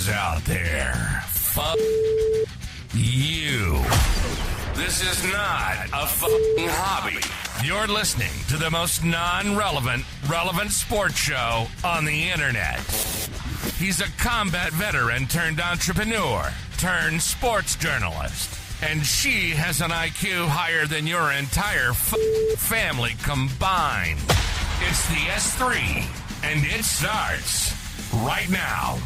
bettors out there. Fuck you. This is not a fucking hobby. You're listening to the most non-relevant, relevant sports show on the internet. He's a combat veteran turned entrepreneur turned sports journalist. And she has an IQ higher than your entire family combined. It's the S3, and it starts right now.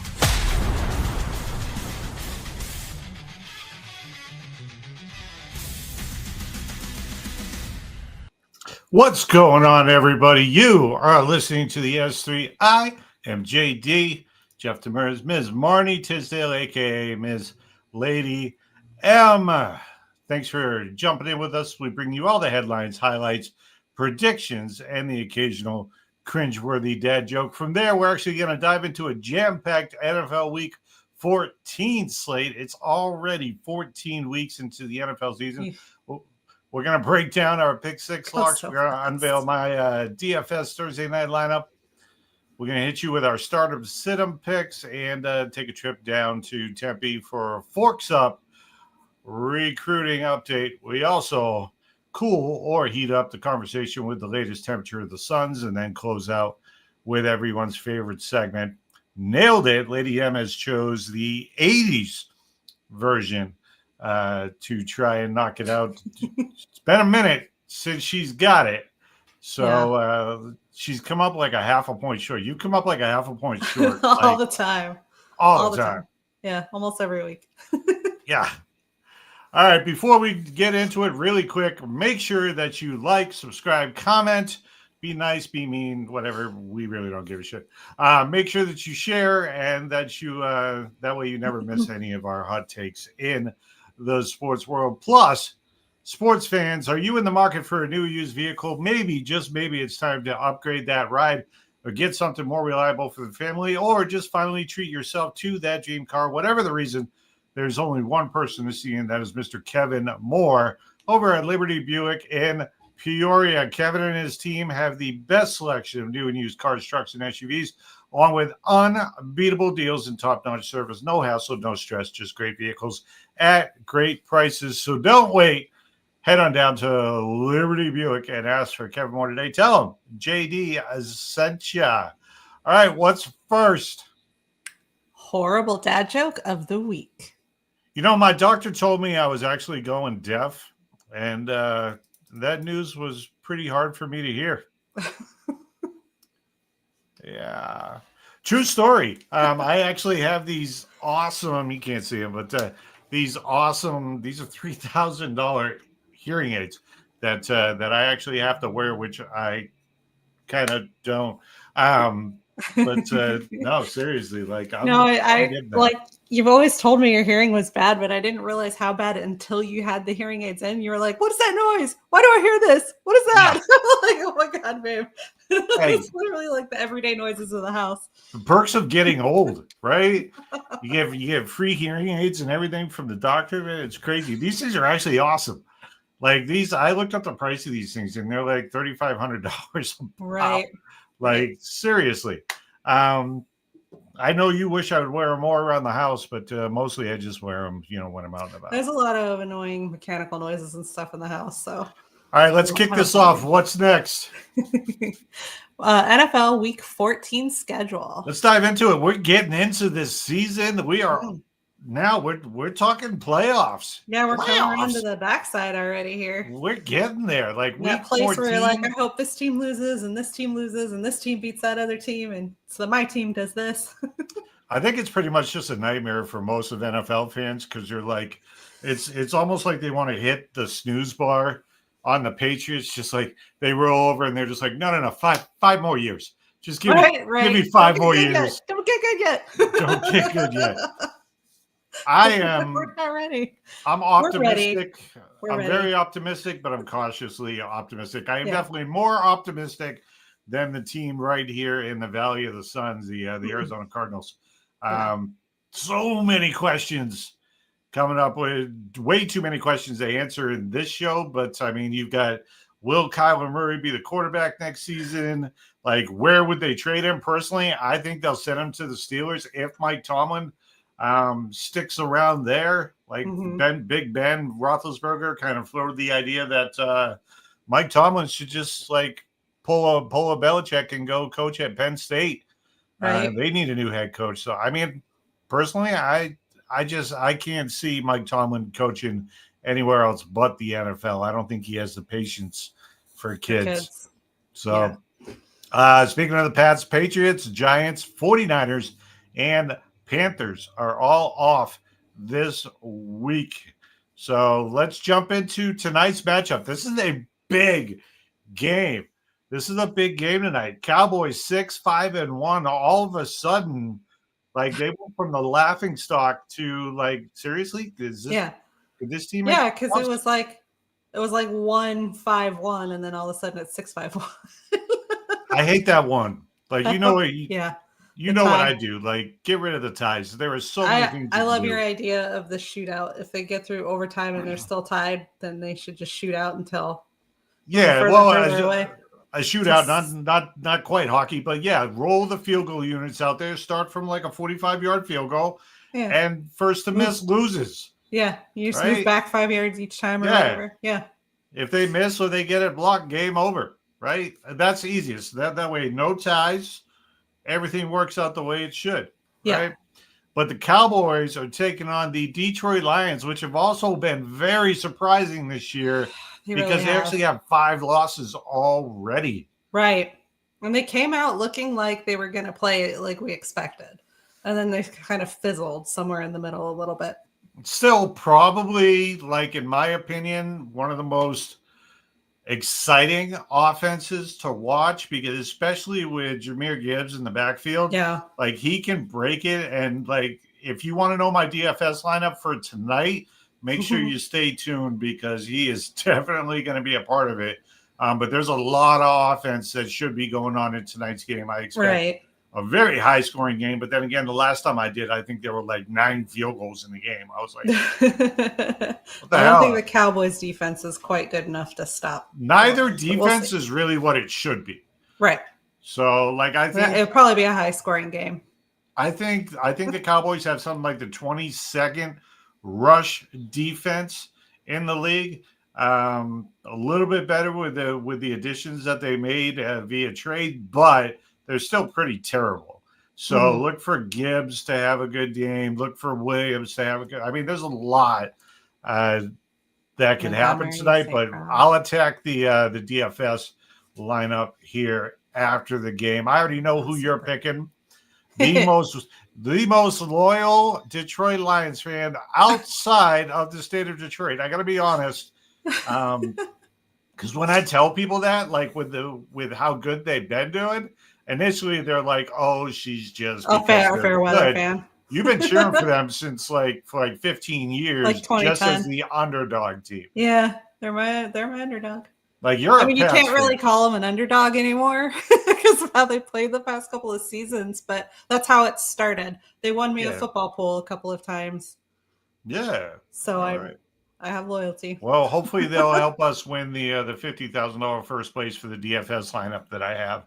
What's going on, everybody? You are listening to the S3. I am JD, Jeff Demers, Ms. Marnie Tisdale, a.k.a. Ms. Lady M. Thanks for jumping in with us. We bring you all the headlines, highlights, predictions, and the occasional cringeworthy dad joke. From there, we're actually going to dive into a jam-packed NFL Week 14 slate. It's already 14 weeks into the NFL season. We're going to break down our Pick Six locks. We're going to unveil my DFS Thursday night lineup. We're going to hit you with our start-em, sit-em picks and take a trip down to Tempe for Forks Up recruiting update. We also cool or heat up the conversation with the latest temperature of the Suns and then close out with everyone's favorite segment. Nailed it. Lady M has chose the 80s version to try and knock it out. It's been a minute since she's got it. So she's come up like a half a point short. You come up like a half a point short. all the time. All the time. Yeah, almost every week. Yeah. All right, before we get into it really quick, make sure that you like, subscribe, comment, be nice, be mean, whatever. We really don't give a shit. Make sure that you share and that you that way you never miss any of our hot takes in the sports world. Plus, sports fans, are you in the market for a new used vehicle? Maybe, just maybe it's time to upgrade that ride or get something more reliable for the family, or just finally treat yourself to that dream car. Whatever the reason, there's only one person to see, and that is Mr. Kevin Moore over at Liberty Buick in Peoria. Kevin and his team have the best selection of new and used cars, trucks, and SUVs, along with unbeatable deals and top-notch service. No hassle, no stress, just great vehicles at great prices. So don't wait. Head on down to Liberty Buick and ask for Kevin Moore today. Tell him JD sent ya. All right, what's first? Horrible dad joke of the week. You know, my doctor told me I was actually going deaf, and that news was pretty hard for me to hear. Yeah. True story. I actually have these awesome, you can't see them, but these are $3,000 hearing aids that I actually have to wear, which I kind of don't. But no, seriously, like I like you've always told me your hearing was bad, but I didn't realize how bad until you had the hearing aids in. You were like, "What is that noise? Why do I hear this? What is that?" Yeah. Like, oh my god, babe! Hey, it's literally like the everyday noises of the house. The perks of getting old, right? You get free hearing aids and everything from the doctor. Man, it's crazy. These things are actually awesome. Like these, I looked up the price of these things, and they're like $3,500. Right. Like seriously. I know you wish I would wear them more around the house, but mostly I just wear them, when I'm out and about. There's a lot of annoying mechanical noises and stuff in the house. So, all right, let's kick this off. What's next? NFL Week 14 schedule. Let's dive into it. We're getting into this season. We are now. We're talking playoffs. Yeah, we're coming around to the backside already here. We're getting there. Like that place 14, where you're like, I hope this team loses, and this team loses, and this team beats that other team, and so my team does this. I think it's pretty much just a nightmare for most of NFL fans because you're like, it's almost like they want to hit the snooze bar on the Patriots, just like they roll over and they're just like, no, five more years. Just give me 5 more years. Don't get good yet. Don't get good yet. I am. We're not ready. I'm optimistic. I'm very optimistic, but I'm cautiously optimistic. I am definitely more optimistic than the team right here in the Valley of the Suns, the Arizona Cardinals. So many questions coming up with way too many questions to answer in this show. But I mean, you've got, will Kyler Murray be the quarterback next season? Like, where would they trade him? Personally, I think they'll send him to the Steelers if Mike Tomlin sticks around there. Like Mhm. Big Ben Roethlisberger kind of floated the idea that Mike Tomlin should just like pull a Belichick and go coach at Penn State. Right. They need a new head coach. So I mean, personally, I can't see Mike Tomlin coaching anywhere else but the NFL. I don't think he has the patience for For kids. kids. So speaking of the Pats, Patriots, Giants, 49ers, and Panthers are all off this week. So let's jump into tonight's matchup. This is a big game. This is a big game tonight. Cowboys 6-5-1. All of a sudden, like they went from the laughing stock to like, seriously, Yeah. Could this team? Yeah, because it was like 1-5-1, and then all of a sudden it's 6-5-1. I hate that one. Like you know what? Yeah. You The know what tie. I do. Like get rid of the ties. There are so many things. I you love can your do. idea of the shootout. If they get through overtime and they're still tied, then they should just shoot out until Yeah, further away. A shootout, not quite hockey, but yeah, roll the field goal units out there. Start from like a 45-yard field goal, Yeah. and first to miss loses. Yeah, you just move back 5 yards each time or whatever. Yeah. If they miss or they get it blocked, game over. Right? That's easiest. That way, no ties. Everything works out the way it should. Yeah. Right? But the Cowboys are taking on the Detroit Lions, which have also been very surprising this year because they actually have 5 losses already. Right. And they came out looking like they were going to play it like we expected. And then they kind of fizzled somewhere in the middle a little bit. Still probably, like in my opinion, one of the most exciting offenses to watch because especially with Jahmyr Gibbs in the backfield, like he can break it. And like if you want to know my DFS lineup for tonight, make sure you stay tuned because he is definitely going to be a part of it. But there's a lot of offense that should be going on in tonight's game. I expect a very high scoring game. But then again, the last time I did, I think there were like 9 field goals in the game. I was like, what the hell? I don't think the Cowboys defense is quite good enough to stop. Neither defense is really what it should be. Right. So like I think it'll probably be a high scoring game. I think the Cowboys have something like the 22nd rush defense in the league. A little bit better with the additions that they made via trade, but they're still pretty terrible. So look for Gibbs to have a good game. Look for Williams to have a good. I mean, there's a lot that could happen tonight, but I'll attack the DFS lineup here after the game. I already know who you're picking. The most loyal Detroit Lions fan outside of the state of Detroit. I got to be honest. Because when I tell people that, like with how good they've been doing, initially they're like, "Oh, she's just a fair weather fan." You've been cheering for them since for 15 years, like just as the underdog team. Yeah, they're my underdog. Like you can't really call them an underdog anymore because of how they played the past couple of seasons, but that's how it started. They won me a football pool a couple of times. Yeah. So I have loyalty. Well, hopefully they'll help us win the $50,000 first place for the DFS lineup that I have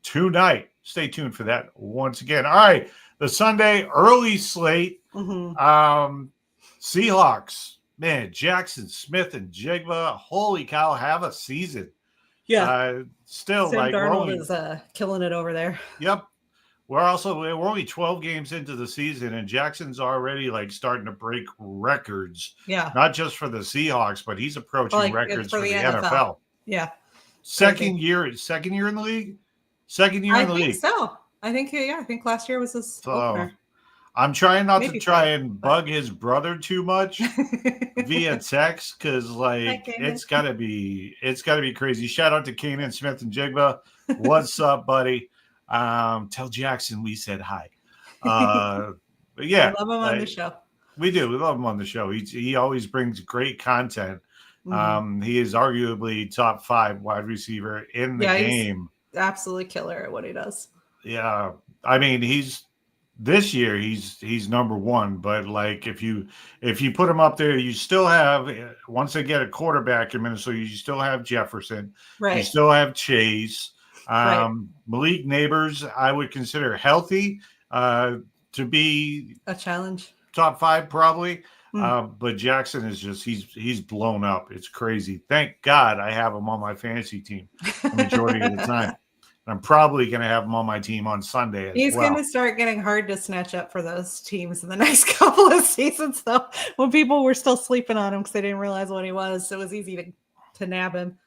tonight. Stay tuned for that once again. All right, the Sunday early slate. Seahawks. Man, Jackson, Smith, and Jigba, holy cow, have a season. Yeah. Still, Sam Darnold is killing it over there. Yep. We're only 12 games into the season, and Jackson's already like starting to break records. Yeah. Not just for the Seahawks, but he's approaching records for the NFL. Yeah. Second year in the league? Second year in the league. I think last year was his opener. I'm trying not to try and bug his brother too much via text because it's gotta be crazy. Shout out to Kanan Smith and Jigba. What's up, buddy? Tell Jackson we said hi. But yeah, we love him on the show. We do. We love him on the show. He always brings great content. He is arguably top 5 wide receiver in the game. He's absolutely killer at what he does. Yeah, I mean this year he's number 1, but like if you put him up there, you still have, once they get a quarterback in Minnesota, you still have Jefferson, right? You still have Chase, Malik Neighbors. I would consider healthy. to be A challenge. top 5 probably. But Jackson is just he's blown up. It's crazy. Thank God I have him on my fantasy team the majority of the time. I'm probably going to have him on my team on Sunday as He's well. going to start getting hard to snatch up for those teams in the next couple of seasons, though. When people were still sleeping on him because they didn't realize what he was, it was easy to nab him.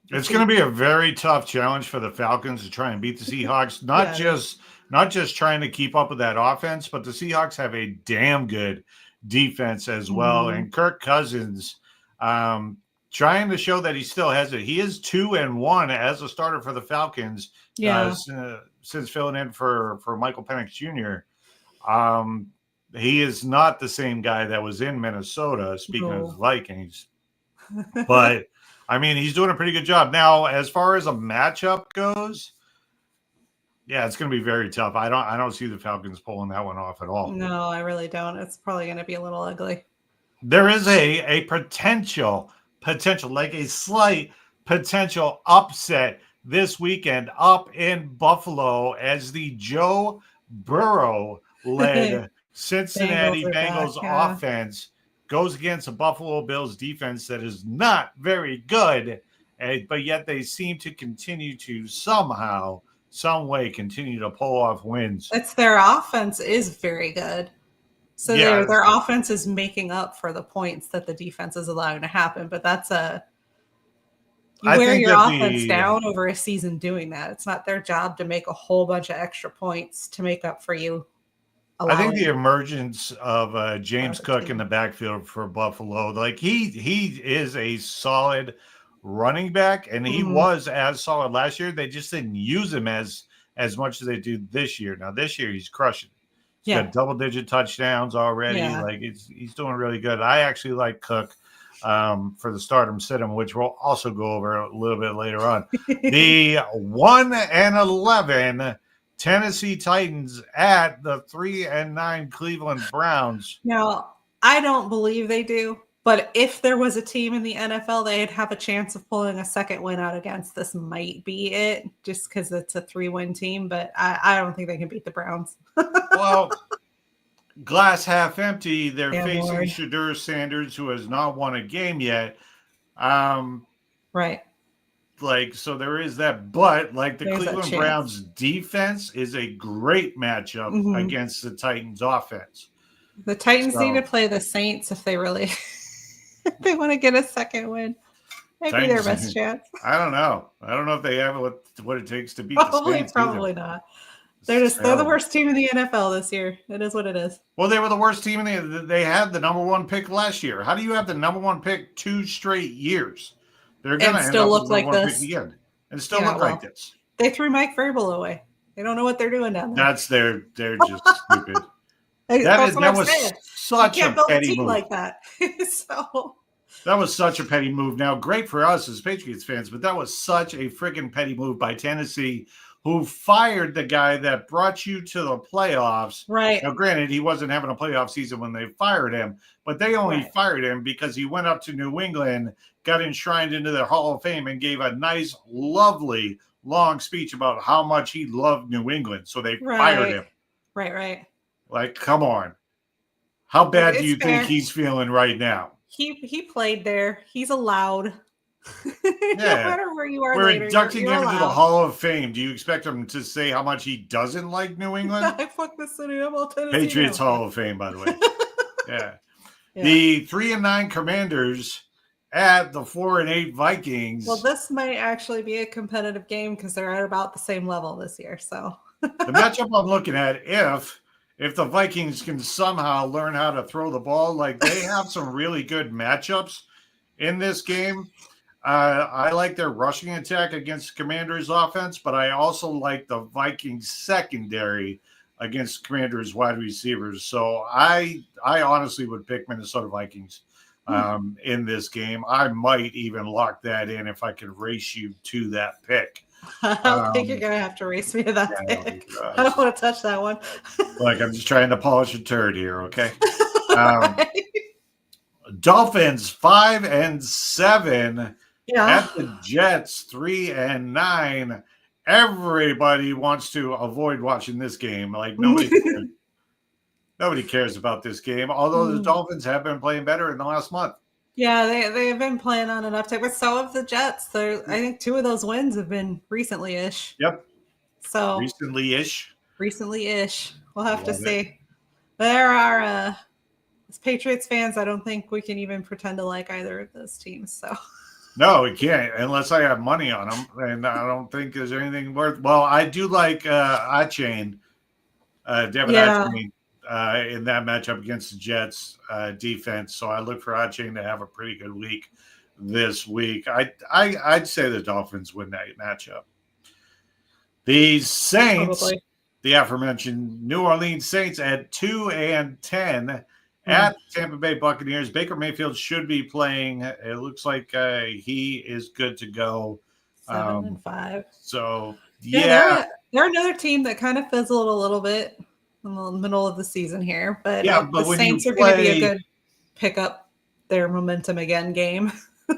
It's going to be a very tough challenge for the Falcons to try and beat the Seahawks. Not just trying to keep up with that offense, but the Seahawks have a damn good defense as well. And Kirk Cousins, trying to show that he still has it. He is 2-1 as a starter for the Falcons. Since filling in for Michael Penix Jr. He is not the same guy that was in Minnesota. Speaking of the Vikings, but I mean, he's doing a pretty good job now. As far as a matchup goes, yeah, it's going to be very tough. I don't see the Falcons pulling that one off at all. No, I really don't. It's probably going to be a little ugly. There is a potential, like a slight potential upset this weekend up in Buffalo as the Joe Burrow-led Cincinnati Bengals offense goes against a Buffalo Bills defense that is not very good, but yet they seem to continue to somehow, some way, continue to pull off wins. It's their offense is very good. So their offense is making up for the points that the defense is allowing to happen, but that's you wear your offense down over a season doing that. It's not their job to make a whole bunch of extra points to make up for you. I think the emergence of James Cook in the backfield for Buffalo, like he is a solid running back, and he was as solid last year. They just didn't use him as much as they do this year. Now this year he's crushing. He's got double-digit touchdowns already. Yeah. Like he's doing really good. I actually like Cook. For the stardom sit-em, which we'll also go over a little bit later on. The 1-11 Tennessee Titans at the 3-9 Cleveland Browns. Now, I don't believe they do, but if there was a team in the NFL they'd have a chance of pulling a second win out against, this might be it, just because it's a 3-win team, but I don't think they can beat the Browns. Well, glass half empty. They're facing Shadur Sanders, who has not won a game yet. Right. Like, so there is that. But like the Cleveland Browns defense is a great matchup against the Titans offense. The Titans need to play the Saints if they really if they want to get a second win. Maybe their best chance. I don't know. I don't know if they have what it takes to beat the Saints. Probably not. They're the worst team in the NFL this year. It is what it is. Well, they were the worst team they had the number 1 pick last year. How do you have the number 1 pick 2 straight years? They're going to still look like this again, and still look like this. They threw Mike Vrabel away. They don't know what they're doing down there. They're just stupid. That was such a petty move like that. So that was such a petty move. Now, great for us as Patriots fans, but that was such a freaking petty move by Tennessee, who fired the guy that brought you to the playoffs. Right. Now, granted, he wasn't having a playoff season when they fired him, but they only fired him because he went up to New England, got enshrined into their Hall of Fame, and gave a nice, lovely, long speech about how much he loved New England. So they fired him. Right. Like, come on. How bad do you think he's feeling right now? He played there. He's allowed. No matter where you are, we're inducting him into the Hall of Fame. Do you expect him to say how much he doesn't like New England? I fuck the city. I'm all Tennessee. Patriots Hall of Fame, by the way. Yeah. The 3-9 Commanders at the 4-8 Vikings. Well, this might actually be a competitive game because they're at about the same level this year. So the matchup I'm looking at, if the Vikings can somehow learn how to throw the ball, like they have some really good matchups in this game. I like their rushing attack against Commanders offense, but I also like the Vikings secondary against Commanders wide receivers. So I honestly would pick Minnesota Vikings in this game. I might even lock that in if I could race you to that pick. I don't think you're going to have to race me to that pick. I don't want to touch that one. Like, I'm just trying to polish a turd here, okay? Dolphins 5-7 at the Jets 3-9. Everybody wants to avoid watching this game. Like, nobody Nobody cares about this game, although the Dolphins have been playing better in the last month. Yeah, they have been playing on an uptick, but so have the Jets. I think 2 of those wins have been recently-ish. Yep. So recently-ish. We'll have to see. There are as Patriots fans, I don't think we can even pretend to like either of those teams. So no, we can't unless I have money on them, and I don't think there's anything worth. Well, I do like Achane, Devin Achane, in that matchup against the Jets defense. So I look for Achane to have a pretty good week this week. I'd say the Dolphins win that matchup. The Saints, probably. The aforementioned New Orleans Saints at 2-10 at Tampa Bay Buccaneers. Baker Mayfield should be playing. It looks like he is good to go. 7-5. So they're another team that kind of fizzled a little bit in the middle of the season here, but the Saints are going to be a good pick up their momentum again game.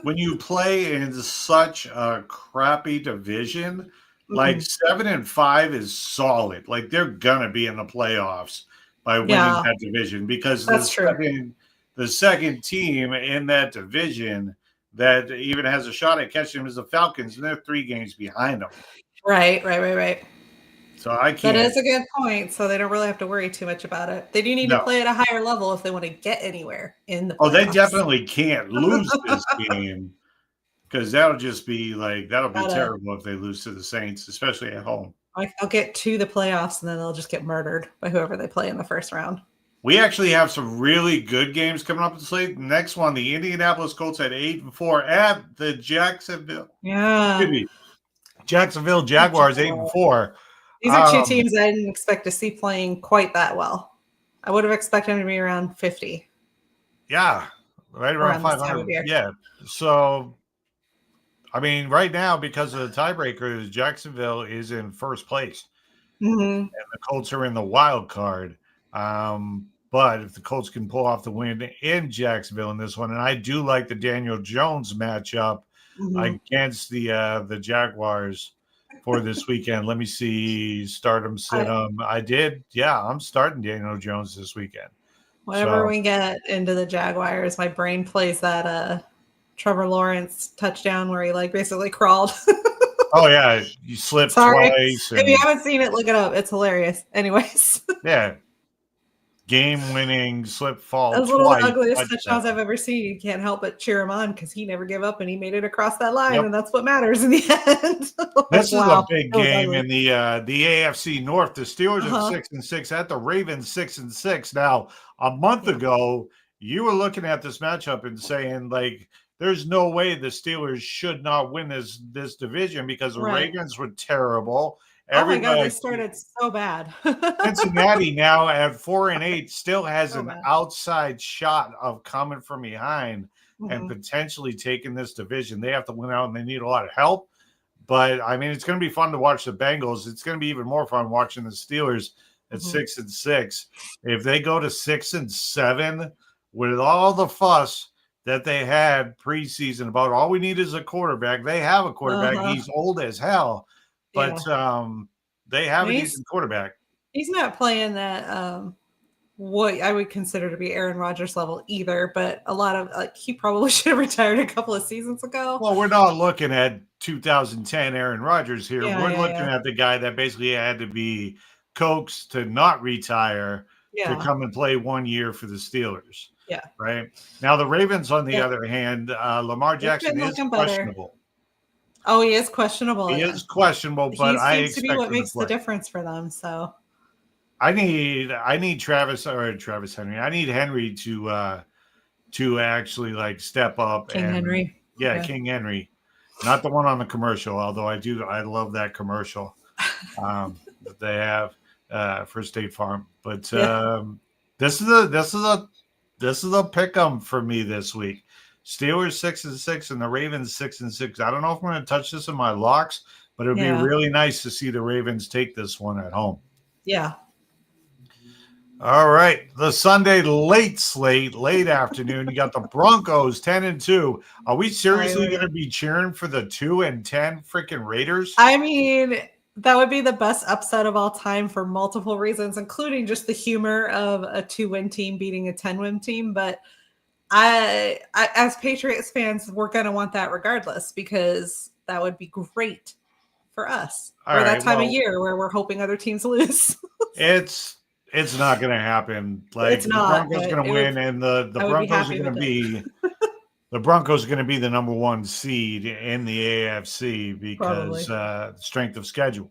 When you play in such a crappy division, like 7-5 is solid. Like they're gonna be in the playoffs by winning that division, because the second team in that division that even has a shot at catching them is the Falcons, and they're 3 games behind them. Right. So I can't. That is a good point. So they don't really have to worry too much about it. They do need to play at a higher level if they want to get anywhere in the playoffs. Oh, they definitely can't lose this game, because that'll just be terrible if they lose to the Saints, especially at home. They'll get to the playoffs and then they'll just get murdered by whoever they play in the first round. We actually have some really good games coming up in the slate. The next one, the Indianapolis Colts at 8-4 at the Jacksonville. Jacksonville Jaguars 8-4. These are 2 teams I didn't expect to see playing quite that well. I would have expected them to be around 50. Yeah, right around 500. Yeah. So, I mean, right now, because of the tiebreakers, Jacksonville is in first place. And the Colts are in the wild card. But if the Colts can pull off the win in Jacksonville in this one, and I do like the Daniel Jones matchup against the Jaguars for this weekend. Let me see. Start them, sit them. I did. Yeah, I'm starting Daniel Jones this weekend. Whenever we get into the Jaguars, my brain plays that Trevor Lawrence touchdown where he basically crawled. Oh, yeah. You slipped twice. If you haven't seen it, look it up. It's hilarious. Anyways. Yeah. Game-winning slip fall. That's one of the ugliest touchdowns I've ever seen. You can't help but cheer him on because he never gave up and he made it across that line, and that's what matters in the end. This is a big game in the AFC North. The Steelers are 6-6 at the Ravens 6-6. Now, a month ago, you were looking at this matchup and saying, there's no way the Steelers should not win this division because the Ravens were terrible. Oh my God, they started so bad. Cincinnati now at 4-8 still has an outside shot of coming from behind and potentially taking this division. They have to win out and they need a lot of help. But I mean, it's going to be fun to watch the Bengals. It's going to be even more fun watching the Steelers at 6-6. If they go to 6-7 with all the fuss that they had preseason about all we need is a quarterback. They have a quarterback. He's old as hell. But they have a decent quarterback. He's not playing that what I would consider to be Aaron Rodgers level either. But a lot of he probably should have retired a couple of seasons ago. Well, we're not looking at 2010 Aaron Rodgers here. We're looking at the guy that basically had to be coaxed to not retire to come and play 1 year for the Steelers. Yeah. Right. Now the Ravens, on the other hand, Lamar Jackson is questionable. Oh, he is questionable. He is questionable, but I expect to be what makes the difference for them. So I need Travis Henry. I need Henry to actually step up. Henry. Yeah, King Henry. Not the one on the commercial, although I love that commercial that they have for State Farm. But this is a pick 'em for me this week. Steelers 6-6 and the Ravens 6-6. I don't know if I'm going to touch this in my locks, but it would be really nice to see the Ravens take this one at home. Yeah. All right. The Sunday late afternoon. You got the Broncos 10-2. Are we seriously going to be cheering for the 2-10 freaking Raiders? I mean, That would be the best upset of all time for multiple reasons, including just the humor of a 2-win team beating a 10-win team. But I as Patriots fans, we're going to want that regardless because that would be great for us. Or that time of year where we're hoping other teams lose. It's not going to happen. Like It's not, the Broncos going to win, and the Broncos are going to be the Broncos are going to be the number 1 seed in the AFC because strength of schedule.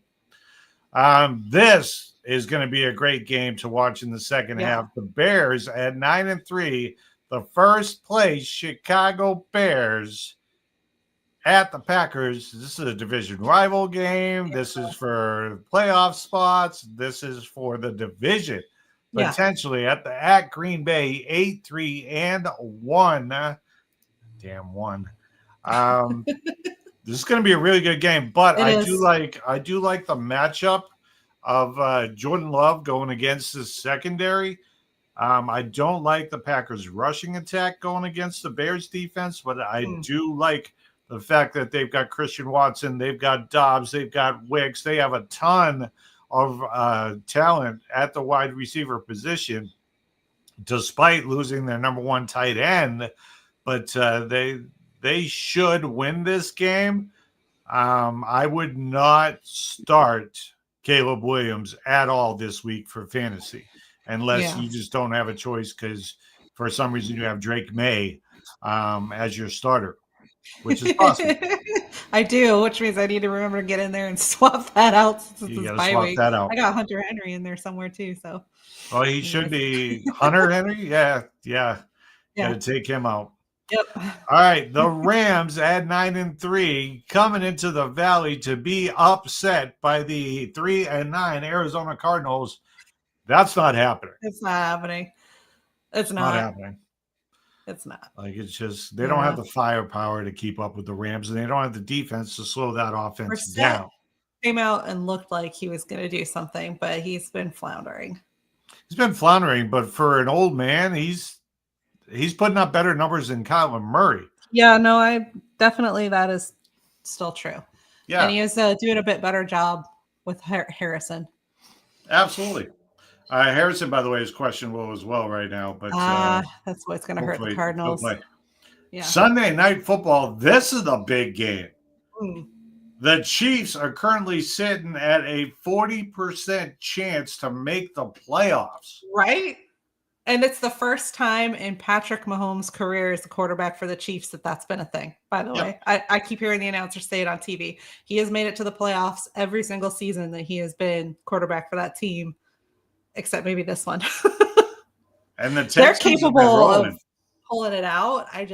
This is going to be a great game to watch in the second half. The Bears at 9-3, the first place Chicago Bears at the Packers. This is a division rival game. This is for playoff spots. This is for the division potentially at Green Bay 8-3-1. Damn one. This is going to be a really good game, but I do like the matchup of Jordan Love going against the secondary. I don't like the Packers rushing attack going against the Bears defense, but I do like the fact that they've got Christian Watson, they've got Dobbs, they've got Wicks. They have a ton of talent at the wide receiver position, despite losing their number 1 tight end. But they should win this game. I would not start Caleb Williams at all this week for fantasy unless you just don't have a choice because for some reason you have Drake May as your starter, which is possible. I do, which means I need to remember to get in there and swap that out. Since you got to swap that out. I got Hunter Henry in there somewhere too. So, he should be Hunter Henry. Yeah. Got to take him out. Yep. All right, the Rams at 9-3 coming into the Valley to be upset by the 3-9 Arizona Cardinals. That's not happening. It's not happening. It's not happening. It's not. Like it's just they don't have the firepower to keep up with the Rams, and they don't have the defense to slow that offense down. Came out and looked like he was going to do something, but he's been floundering. But for an old man, he's putting up better numbers than Kyler Murray. Yeah, no, that is still true. Yeah. And he is doing a bit better job with Harrison. Absolutely. Harrison, by the way, is questionable as well right now. But that's what's going to hurt the Cardinals. Yeah. Sunday Night Football, this is a big game. The Chiefs are currently sitting at a 40% chance to make the playoffs. Right? And it's the first time in Patrick Mahomes' career as a quarterback for the Chiefs that's been a thing, by the way. I keep hearing the announcers say it on TV. He has made it to the playoffs every single season that he has been quarterback for that team, except maybe this one. And the Texans they're capable of pulling it out. I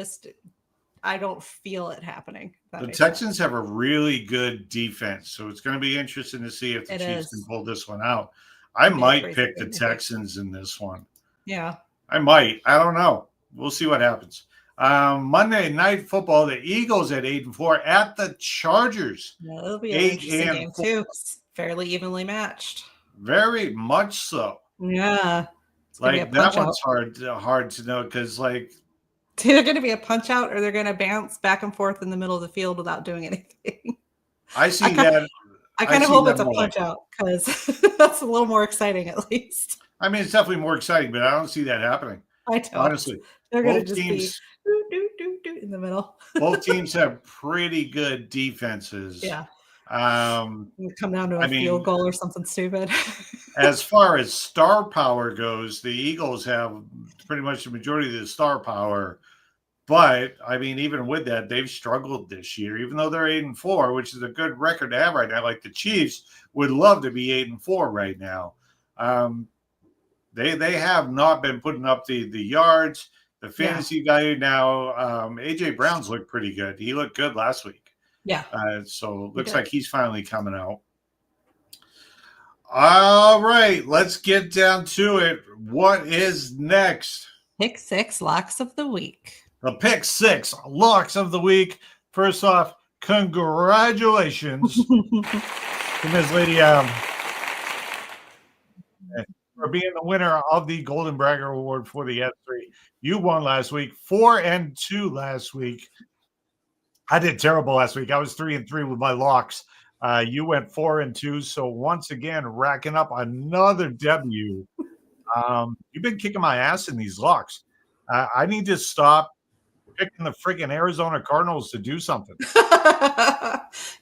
don't feel it happening. The Texans have a really good defense, so it's going to be interesting to see if the Chiefs can pull this one out. I might pick the Texans in this one. Yeah. I might. I don't know. We'll see what happens. Monday Night Football, the Eagles at 8-4 at the Chargers. Yeah, it'll be an interesting game too. It's fairly evenly matched. Very much so. Yeah. Like that one's hard to know because like it's either going to be a punch out or they're going to bounce back and forth in the middle of the field without doing anything. I see that. I kind of hope it's a punch out because that's a little more exciting at least. I mean, it's definitely more exciting, but I don't see that happening. I don't. Honestly. They're going to just be in the middle. Both teams have pretty good defenses. Yeah. Come down to a field goal or something stupid. As far as star power goes, the Eagles have pretty much the majority of the star power. But, I mean, even with that, they've struggled this year, even though they're 8-4, which is a good record to have right now. Like the Chiefs would love to be 8-4 right now. They have not been putting up the yards, the fantasy value now. AJ Brown's looked pretty good. He looked good last week. Yeah. So it looks like he's finally coming out. All right, let's get down to it. What is next? Pick 6 locks of the week. The Pick 6 locks of the week. First off, congratulations to Ms. Lady for being the winner of the Golden Bragger Award for the S3. You won last week, 4-2 last week. I did terrible last week. I was 3-3 with my locks. You went 4-2. So once again, racking up another W. You've been kicking my ass in these locks. I need to stop picking the freaking Arizona Cardinals to do something.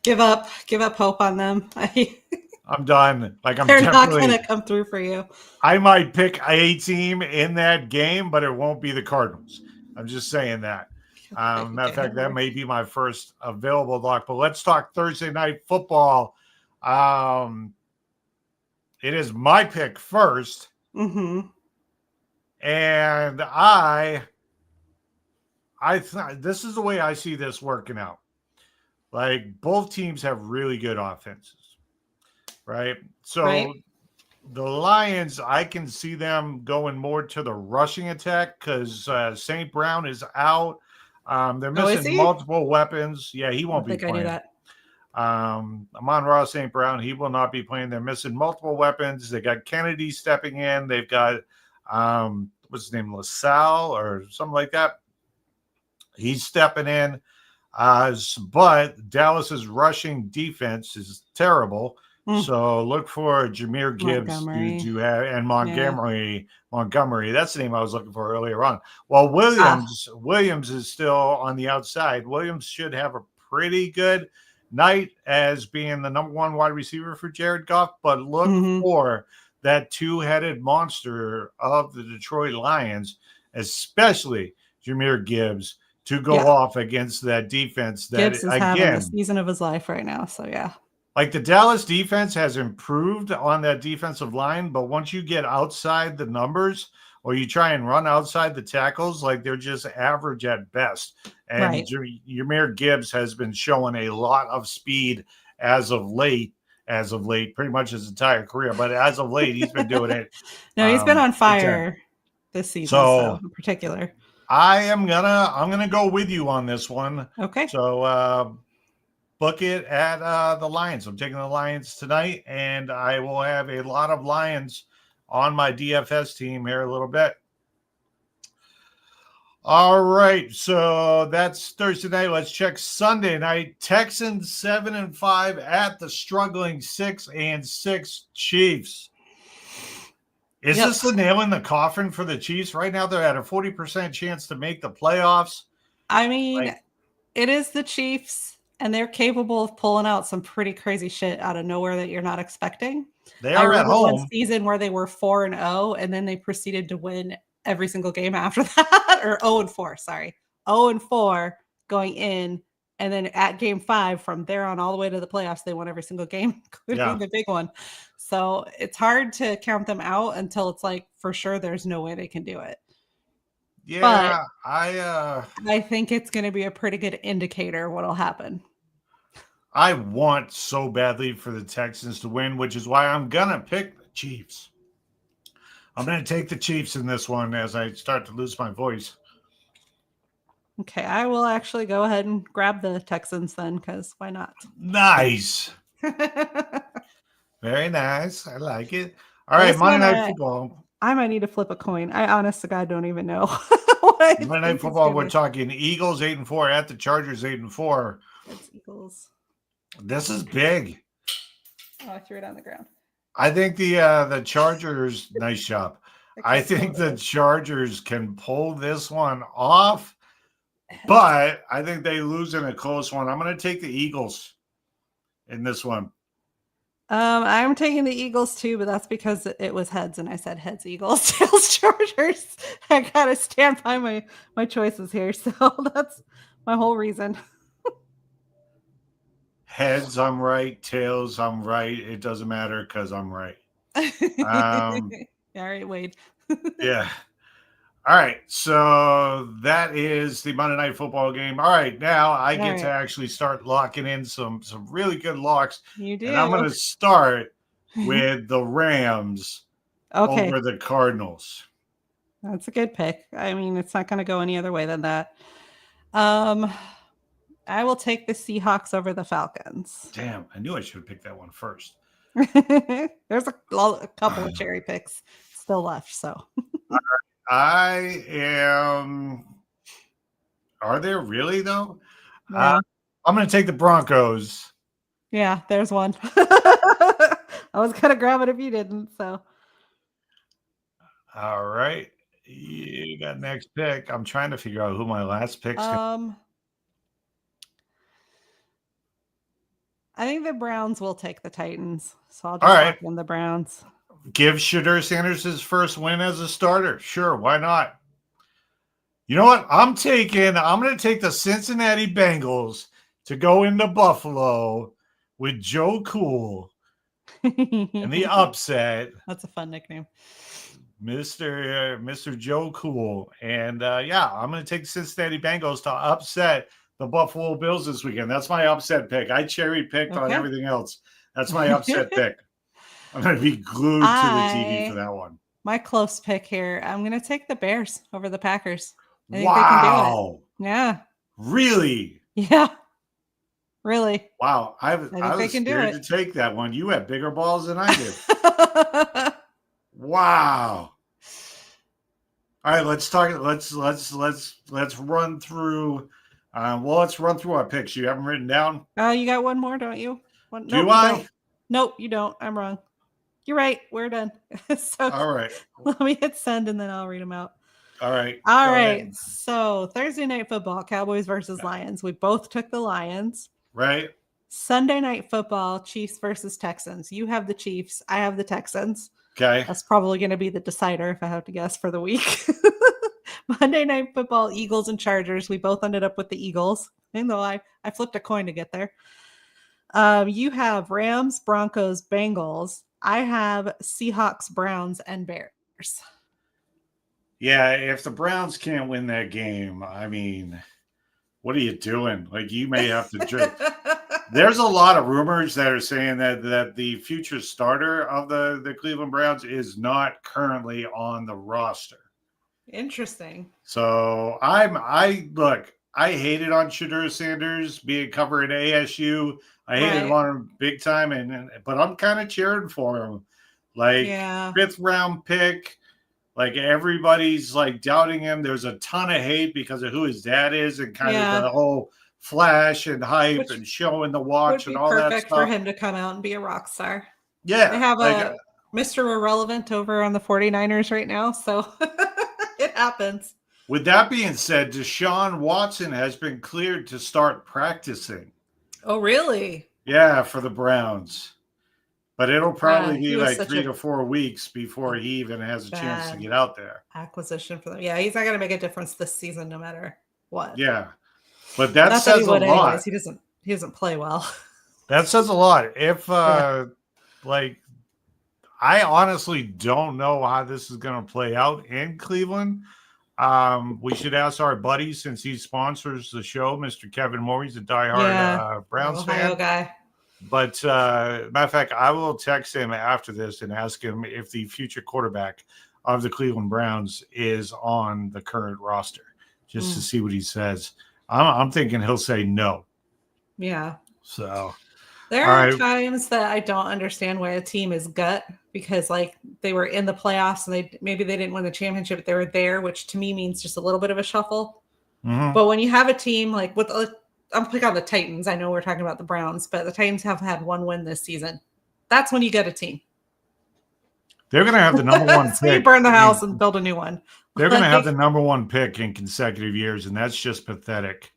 Give up hope on them. I'm done. Like They're not going to come through for you. I might pick a team in that game, but it won't be the Cardinals. I'm just saying that. Matter of fact, that may be my first available lock. But let's talk Thursday night football. It is my pick first. Mm-hmm. And this is the way I see this working out. Like, both teams have really good offenses, right? So the Lions, I can see them going more to the rushing attack because St. Brown is out. They're missing multiple weapons. Yeah, he won't be playing. I knew that. Amon-Ra St. Brown, he will not be playing. They're missing multiple weapons. They got Kennedy stepping in. They've got what's his name, LaSalle or something like that. He's stepping in. But Dallas's rushing defense is terrible. So look for Jahmyr Gibbs to have, and Montgomery. That's the name I was looking for earlier on. Well, Williams is still on the outside. Williams should have a pretty good night as being the number one wide receiver for Jared Goff, but look for that two-headed monster of the Detroit Lions, especially Jahmyr Gibbs, to go off against that defense. That Gibbs is having the season of his life right now. So yeah. Like, the Dallas defense has improved on that defensive line, but once you get outside the numbers or you try and run outside the tackles, like, they're just average at best. And Jahmyr Gibbs has been showing a lot of speed as of late, pretty much his entire career. But as of late, he's been doing it. No, he's been on fire this season, so in particular. I'm gonna go with you on this one. Okay. So book it at the Lions. I'm taking the Lions tonight, and I will have a lot of Lions on my DFS team here a little bit. All right, so that's Thursday night. Let's check Sunday night. Texans 7-5 at the struggling 6-6 Chiefs. Is this the nail in the coffin for the Chiefs? Right now, they're at a 40% chance to make the playoffs. I mean, it is the Chiefs, and they're capable of pulling out some pretty crazy shit out of nowhere that you're not expecting. They are at home. One season where they were 4-0, and then they proceeded to win every single game after that, or 0-4, sorry. 0-4 going in, and then at game 5, from there on all the way to the playoffs, they won every single game, including the big one. So it's hard to count them out until it's like, for sure, there's no way they can do it. Yeah, but I think it's going to be a pretty good indicator what'll happen. I want so badly for the Texans to win, which is why I'm going to pick the Chiefs. I'm going to take the Chiefs in this one as I start to lose my voice. Okay, I will actually go ahead and grab the Texans then, because why not? Nice. Very nice. I like it. All right, Monday Night Football. I might need to flip a coin. I honest to God don't even know. Monday Night Football, we're talking Eagles 8-4 at the Chargers 8-4. It's Eagles. This is big. Oh, I threw it on the ground. I think the Chargers, nice job. I think the Chargers can pull this one off, but I think they lose in a close one. I'm going to take the Eagles in this one. I'm taking the Eagles too, but that's because it was heads, and I said heads, Eagles, tails, Chargers. I gotta stand by my choices here, so that's my whole reason. Heads, I'm right. Tails, I'm right. It doesn't matter because I'm right. All right, Wade. Yeah. All right. So that is the Monday Night Football game. All right. Now I get to actually start locking in some really good locks. You do. And I'm going to start with the Rams over the Cardinals. That's a good pick. I mean, it's not going to go any other way than that. I will take the Seahawks over the Falcons. Damn, I knew I should have picked that one first. There's a couple of cherry picks still left, so. I am. Are there really, though? Yeah. I'm going to take the Broncos Yeah, there's one. I was gonna grab it if you didn't. So, All right. You got next pick. I'm trying to figure out who my last pick's going I think the Browns will take the Titans. So I'll All just right. lock in the Browns. Give Shadur Sanders his first win as a starter. Sure, why not? You know what? I'm going to take the Cincinnati Bengals to go into Buffalo with Joe Cool and the upset. That's a fun nickname. Mr. Joe Cool. And yeah, I'm going to take the Cincinnati Bengals to upset the Buffalo Bills this weekend. That's my upset pick. I cherry picked on everything else. That's my upset pick. I'm going to be glued to the TV for that one. My close pick here. I'm going to take the Bears over the Packers. I think wow. they can do it. Yeah. Really? Yeah. Really? Wow. I was scared to take that one. You have bigger balls than I did. Wow. All right, let's talk. Let's run through. Let's run through our picks. You haven't written down. Oh, you got one more, don't you? Do I? Nope, you don't. I'm wrong. You're right. We're done. So all right. Let me hit send and then I'll read them out. All right. All right. Ahead. So Thursday night football, Cowboys versus Lions. We both took the Lions. Right. Sunday night football, Chiefs versus Texans. You have the Chiefs. I have the Texans. Okay. That's probably going to be the decider if I have to guess for the week. Monday night football, Eagles and Chargers. We both ended up with the Eagles, even though I flipped a coin to get there. You have Rams, Broncos, Bengals. I have Seahawks, Browns, and Bears. Yeah, if the Browns can't win that game, I mean, what are you doing? Like, you may have to drink. There's a lot of rumors that are saying that the future starter of the Cleveland Browns is not currently on the roster. Interesting. So I hated on Shadur Sanders being covered at ASU. I hated on him big time, but I'm kind of cheering for him. Like, 5th round pick. Like, everybody's like doubting him. There's a ton of hate because of who his dad is and kind of the whole flash and hype and showing the watch and all that stuff. Perfect for him to come out and be a rock star. Yeah. They have a Mr. Irrelevant over on the 49ers right now, so it happens. With that being said, Deshaun Watson has been cleared to start practicing. Oh, really? Yeah, for the Browns. But it'll probably be like 3 to 4 weeks before he even has a chance to get out there. Acquisition for them. Yeah, he's not going to make a difference this season no matter what. Yeah. But that says a lot. Anyways. He doesn't play well. That says a lot. If I honestly don't know how this is going to play out in Cleveland. We should ask our buddy, since he sponsors the show, Mr. Kevin Moore. He's a diehard Browns fan. Guy. But matter of fact, I will text him after this and ask him if the future quarterback of the Cleveland Browns is on the current roster, just to see what he says. I'm thinking he'll say no. Yeah. So there are times that I don't understand why a team is gut, because like they were in the playoffs and maybe they didn't win the championship, but they were there, which to me means just a little bit of a shuffle. Mm-hmm. But when you have a team like I'm picking on the Titans. I know we're talking about the Browns, but the Titans have had one win this season. That's when you get a team. They're going to have the number one so pick. You burn the house and build a new one. They're going to have the number one pick in consecutive years, and that's just pathetic.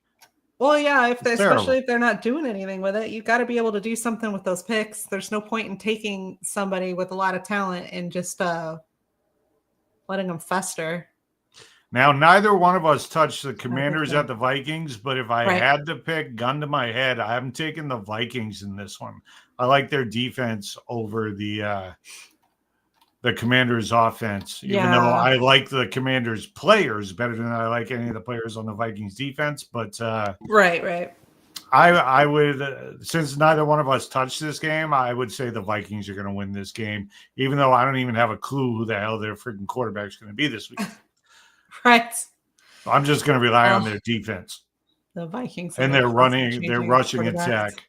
Well, yeah, especially if they're not doing anything with it, you've got to be able to do something with those picks. There's no point in taking somebody with a lot of talent and just letting them fester. Now, neither one of us touched the Commanders at the Vikings, but if I had to pick, gun to my head, I'm taking the Vikings in this one. I like their defense over the Commanders' offense, even though I like the Commanders' players better than I like any of the players on the Vikings' defense. But right. I would, since neither one of us touched this game, I would say the Vikings are going to win this game, even though I don't even have a clue who the hell their freaking quarterback is going to be this week. Right. I'm just going to rely on their defense. The Vikings and their rushing attack.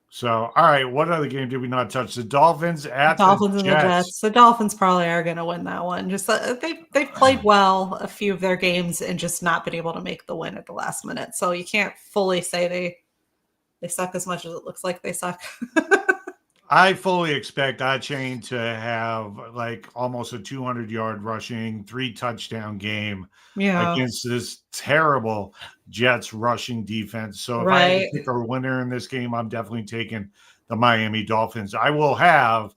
So, all right, what other game did we not touch? The Dolphins at the Jets. The Dolphins probably are going to win that one. Just they've played well a few of their games and just not been able to make the win at the last minute. So you can't fully say they suck as much as it looks like they suck. I fully expect Chain to have like almost a 200-yard rushing, 3-touchdown game against this terrible Jets rushing defense. So if I had to pick a winner in this game, I'm definitely taking the Miami Dolphins. I will have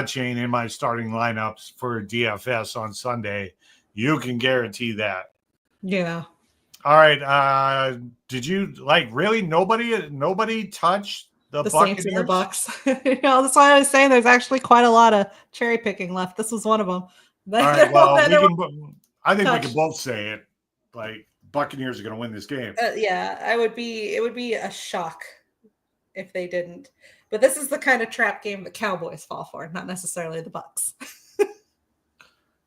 Chain in my starting lineups for DFS on Sunday. You can guarantee that. Yeah. All right. Did you really nobody touched the Saints and the Bucks? That's why I was saying there's actually quite a lot of cherry picking left. This was one of them. All right. Well, I think we can both say it. Like, Buccaneers are going to win this game. Yeah, it would be a shock if they didn't. But this is the kind of trap game the Cowboys fall for, not necessarily the Bucks.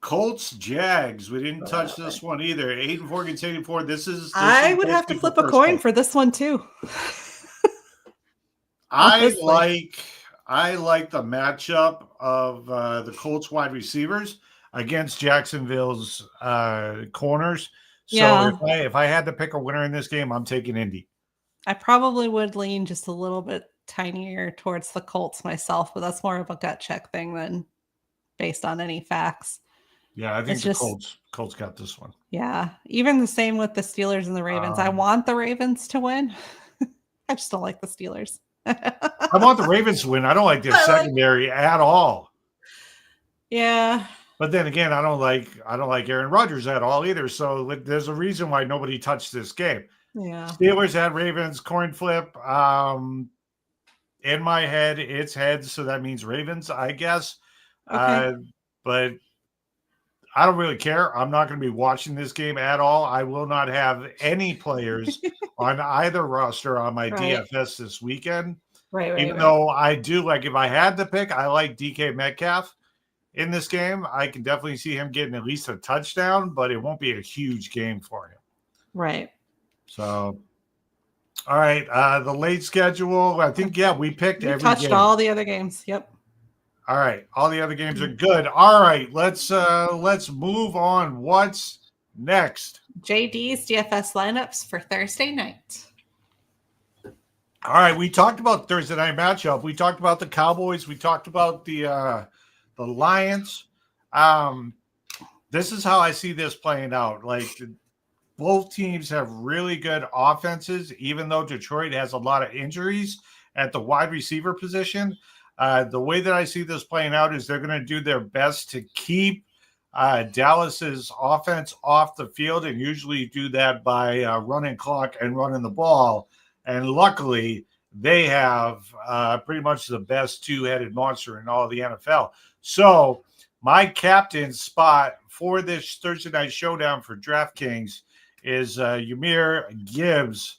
Colts, Jags. We didn't touch this one either. 8-4 against 84. This I would have to flip a coin for this one too. I like the matchup of the Colts wide receivers against Jacksonville's corners. So if I had to pick a winner in this game, I'm taking Indy. I probably would lean just a little bit tinier towards the Colts myself, but that's more of a gut check thing than based on any facts. Yeah, I think the Colts got this one. Yeah, even the same with the Steelers and the Ravens. I want the Ravens to win. I just don't like the Steelers. I want the Ravens to win. I don't like their secondary at all. Yeah. But then again, I don't like Aaron Rodgers at all either. So there's a reason why nobody touched this game. Yeah. Steelers at Ravens, coin flip. In my head, it's heads, so that means Ravens, I guess. Okay. But I don't really care. I'm not going to be watching this game at all. I will not have any players on either roster on my DFS this weekend. Even though I do, if I had to pick, I like DK Metcalf in this game. I can definitely see him getting at least a touchdown, but it won't be a huge game for him. Right. So, all right. The late schedule, I think, we picked every touched game. All the other games. Yep. All right. All the other games are good. All right. Let's move on. What's next? JD's DFS lineups for Thursday night. All right. We talked about Thursday night matchup. We talked about the Cowboys. We talked about the Lions. This is how I see this playing out. Both teams have really good offenses, even though Detroit has a lot of injuries at the wide receiver position. The way that I see this playing out is they're going to do their best to keep Dallas's offense off the field, and usually do that by running clock and running the ball. And luckily, they have pretty much the best two-headed monster in all of the NFL. So my captain spot for this Thursday night showdown for DraftKings is Jahmyr Gibbs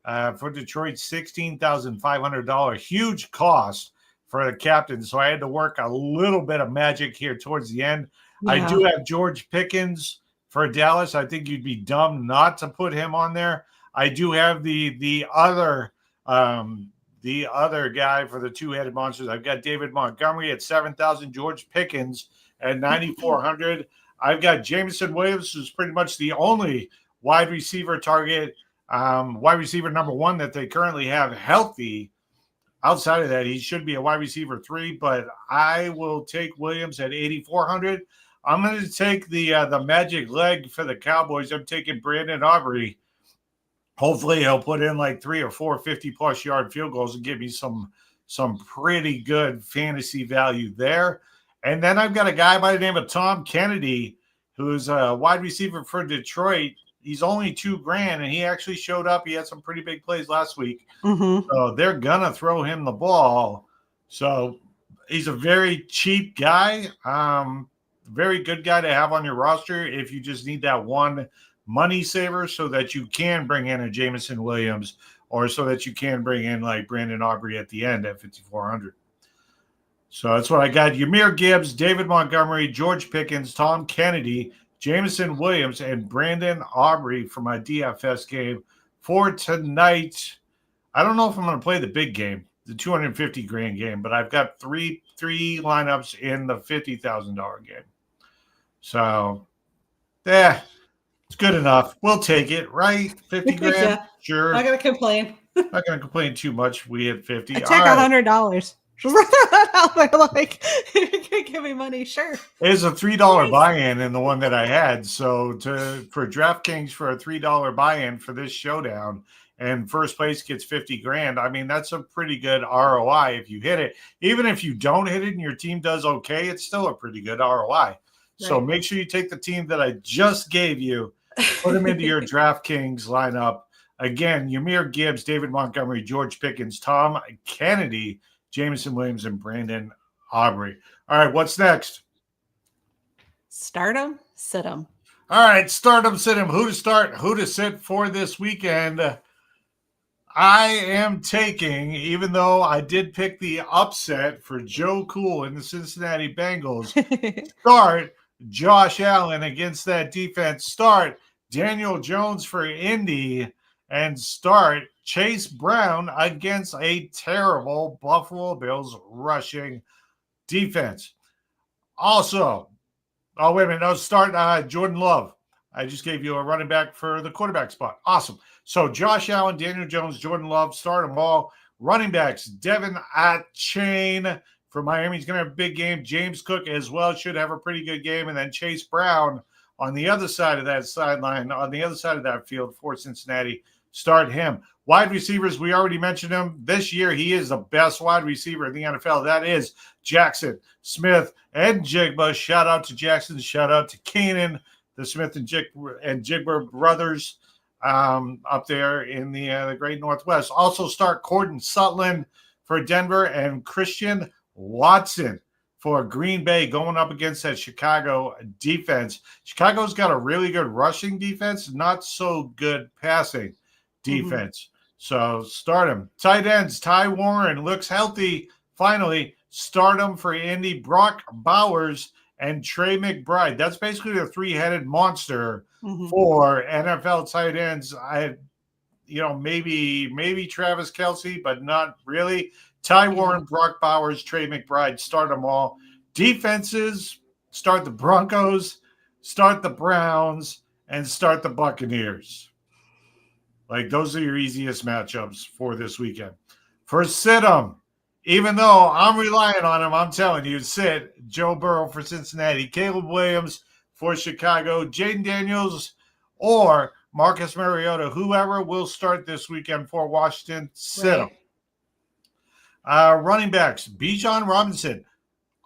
for Detroit, $16,500. Huge cost for the captain. So I had to work a little bit of magic here towards the end. Yeah. I do have George Pickens for Dallas. I think you'd be dumb not to put him on there. I do have the other guy for the two-headed monsters. I've got David Montgomery at 7,000, George Pickens at 9,400. I've got Jameson Williams, who's pretty much the only wide receiver target, wide receiver number one that they currently have healthy. Outside of that, he should be a wide receiver 3, but I will take Williams at 8,400. I'm going to take the magic leg for the Cowboys. I'm taking Brandon Aubrey. Hopefully he'll put in 3 or 4 50-plus yard field goals and give me some pretty good fantasy value there. And then I've got a guy by the name of Tom Kennedy, who's a wide receiver for Detroit. He's only $2,000, and he actually showed up. He had some pretty big plays last week. Mm-hmm. So they're going to throw him the ball. So he's a very cheap guy, very good guy to have on your roster if you just need that one money saver so that you can bring in a Jameson Williams, or so that you can bring in Brandon Aubrey at the end at 5,400. So that's what I got. Jahmyr Gibbs, David Montgomery, George Pickens, Tom Kennedy, Jameson Williams, and Brandon Aubrey for my DFS game for tonight. I don't know if I'm going to play the big game, the $250,000 game, but I've got three lineups in the $50,000 game. So, it's good enough. We'll take it, right? $50,000, yeah. sure. Not going to complain. Not going to complain too much. We hit 50. I check $100. Like, you're gonna give me money, sure. It's a $3 buy-in in the one that I had. So for DraftKings for a $3 buy-in for this showdown, and first place gets 50 grand. I mean, that's a pretty good ROI if you hit it. Even if you don't hit it and your team does okay, it's still a pretty good ROI. So make sure you take the team that I just gave you, put them into your DraftKings lineup. Again, Yamir Gibbs, David Montgomery, George Pickens, Tom Kennedy, Jameson Williams, and Brandon Aubrey. All right, what's next? Start them, sit them. All right, start them, sit them. Who to start, who to sit for this weekend? I am taking, even though I did pick the upset for Joe Cool in the Cincinnati Bengals, start Josh Allen against that defense, start Daniel Jones for Indy, and start Chase Brown against a terrible Buffalo Bills rushing defense. Also, oh, wait a minute. No, start Jordan Love. I just gave you a running back for the quarterback spot. Awesome. So Josh Allen, Daniel Jones, Jordan Love, start them all. Running backs, Devin Achane for Miami. He's going to have a big game. James Cook as well should have a pretty good game. And then Chase Brown on the other side of that sideline, on the other side of that field for Cincinnati. Start him. Wide receivers, we already mentioned him. This year, he is the best wide receiver in the NFL. That is Jackson, Smith, and Jigba. Shout out to Jackson. Shout out to Keenan, the Smith and Jigba brothers up there in the Great Northwest. Also start Cortland Sutton for Denver and Christian Watson for Green Bay going up against that Chicago defense. Chicago's got a really good rushing defense, not so good passing defense. So start him. Tight ends, Ty Warren looks healthy. Finally, start him for Indy. Brock Bowers and Trey McBride. That's basically a three-headed monster for NFL tight ends. Maybe Travis Kelce, but not really. Ty Warren, Brock Bowers, Trey McBride, start them all. Defenses, start the Broncos, start the Browns, and start the Buccaneers. Like, those are your easiest matchups for this weekend. For sit-em, even though I'm relying on him, I'm telling you, sit Joe Burrow for Cincinnati, Caleb Williams for Chicago, Jaden Daniels, or Marcus Mariota, whoever will start this weekend for Washington, sit them. Running backs, Bijan Robinson,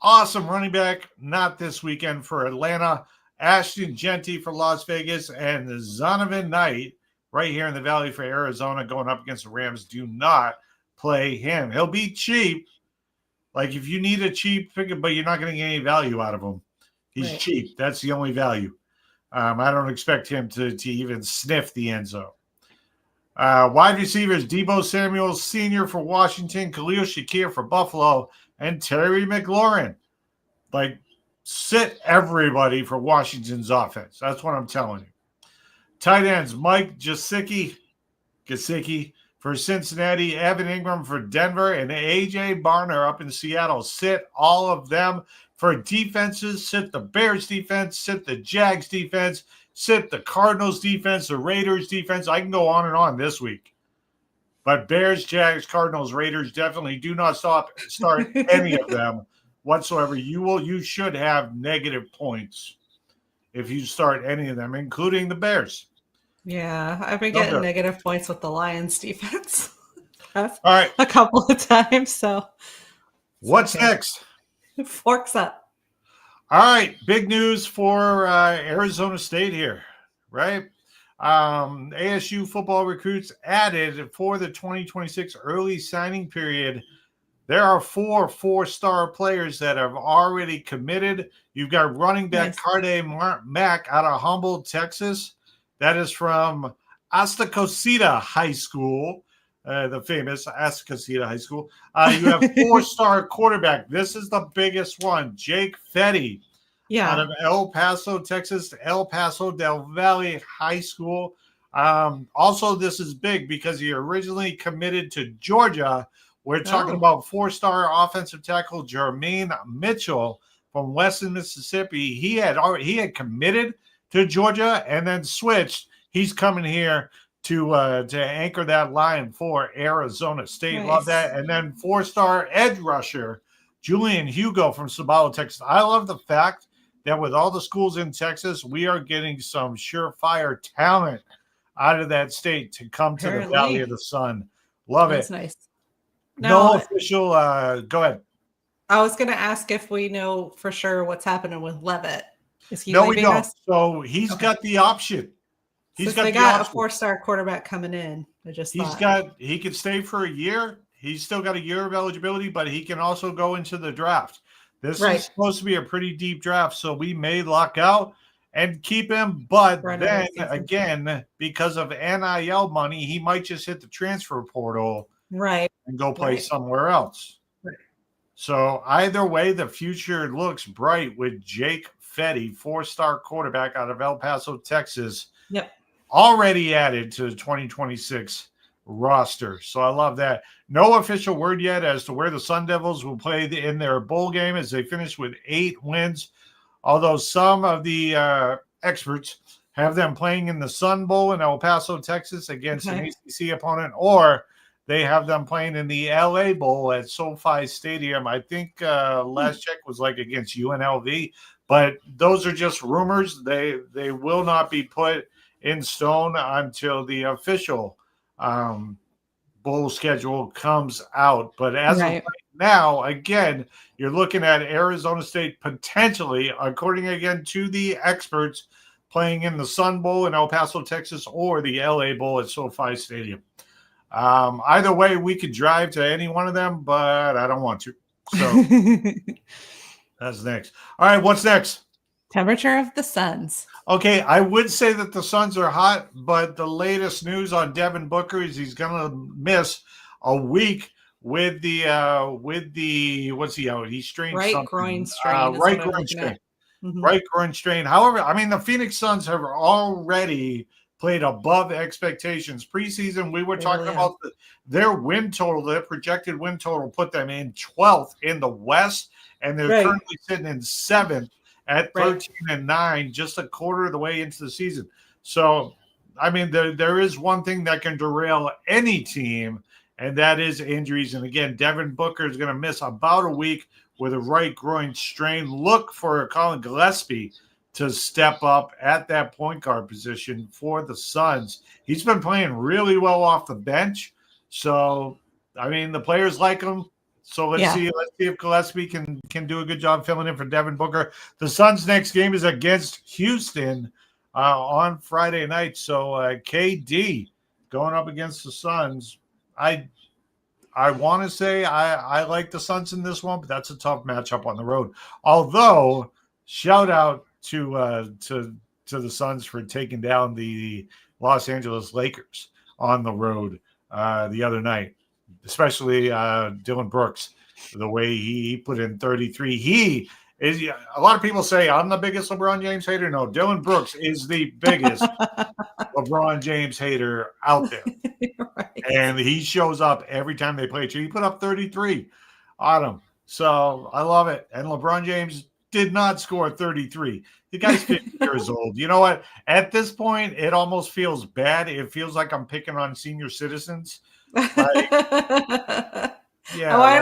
awesome running back, not this weekend for Atlanta. Ashton Genty for Las Vegas, and Zonovan Knight right here in the Valley for Arizona going up against the Rams. Do not play him. He'll be cheap. Like, if you need a cheap pick, but you're not going to get any value out of him. He's cheap. That's the only value. I don't expect him to even sniff the end zone. Wide receivers, Deebo Samuel Sr. for Washington, Khalil Shakir for Buffalo, and Terry McLaurin. Like, sit everybody for Washington's offense. That's what I'm telling you. Tight ends, Mike Gesicki for Cincinnati, Evan Ingram for Denver, and A.J. Barner up in Seattle. Sit all of them. For defenses, sit the Bears defense, sit the Jags defense, sit the Cardinals defense, the Raiders defense. I can go on and on this week. But Bears, Jags, Cardinals, Raiders, definitely do not start any of them whatsoever. You should have negative points if you start any of them, including the Bears. Yeah, I've been getting negative points with the Lions defense. All right. A couple of times. So what's next? Forks up. All right. Big news for Arizona State here, right? ASU football recruits added for the 2026 early signing period. There are 4 4-star players that have already committed. You've got running back Carde Mack out of Humboldt, Texas. That is from Atascocita High School, the famous Atascocita High School. You have 4-star quarterback. This is the biggest one, Jake Fetty, out of El Paso, Texas, El Paso Del Valle High School. Also, this is big because he originally committed to Georgia. We're talking about 4-star offensive tackle Jermaine Mitchell from Weston, Mississippi. He had committed to Georgia and then switched. He's coming here to anchor that line for Arizona State. Nice. Love that. And then 4-star edge rusher Julian Hugo from Sabalo, Texas. I love the fact that with all the schools in Texas, we are getting some surefire talent out of that state to come to the Valley of the Sun. Love it. That's nice. No official. Go ahead. I was going to ask if we know for sure what's happening with Levitt. Is he no, we leaving don't. us? So he's got the option. They got a 4-star quarterback coming in. He can stay for a year. He's still got a year of eligibility, but he can also go into the draft. This is supposed to be a pretty deep draft, so we may lock out and keep him. But then again, because of NIL money, he might just hit the transfer portal and go play somewhere else. Right. So either way, the future looks bright with Jake Fetty, 4-star quarterback out of El Paso, Texas. Yep. Already added to the 2026 roster. So I love that. No official word yet as to where the Sun Devils will play in their bowl game as they finish with 8 wins. Although some of the experts have them playing in the Sun Bowl in El Paso, Texas against an ACC opponent, or they have them playing in the LA Bowl at SoFi Stadium. I think last check was like against UNLV, but those are just rumors. They will not be put in stone until the official bowl schedule comes out. But as of right now, again, you're looking at Arizona State potentially, according again to the experts, playing in the Sun Bowl in El Paso, Texas, or the LA Bowl at SoFi Stadium. Either way, we could drive to any one of them, but I don't want to. So that's next. All right, what's next? Temperature of the Suns. Okay, I would say that the Suns are hot, but the latest news on Devin Booker is he's going to miss a week with the what's he out? He strained right groin strain. Right groin strain. Mm-hmm. Right groin strain. However, I mean the Phoenix Suns have already played above expectations. Preseason, we were talking about their win total, their projected win total put them in 12th in the West, and they're currently sitting in 7th at 13-9, just a quarter of the way into the season. So, I mean, there is one thing that can derail any team, and that is injuries. And again, Devin Booker is going to miss about a week with a right groin strain. Look for Colin Gillespie to step up at that point guard position for the Suns. He's been playing really well off the bench. So, I mean, the players like him. So let's see if Gillespie can do a good job filling in for Devin Booker. The Suns' next game is against Houston on Friday night. So KD going up against the Suns. I want to say I like the Suns in this one, but that's a tough matchup on the road. Although, shout out to the Suns for taking down the Los Angeles Lakers on the road the other night. Especially Dylan Brooks, the way he put in 33. He is. A lot of people say I'm the biggest LeBron James hater. No, Dylan Brooks is the biggest LeBron James hater out there, and he shows up every time they play. He put up 33 on him, so I love it. And LeBron James did not score 33. The guy's 50 years old. You know what? At this point, it almost feels bad. It feels like I'm picking on senior citizens. Why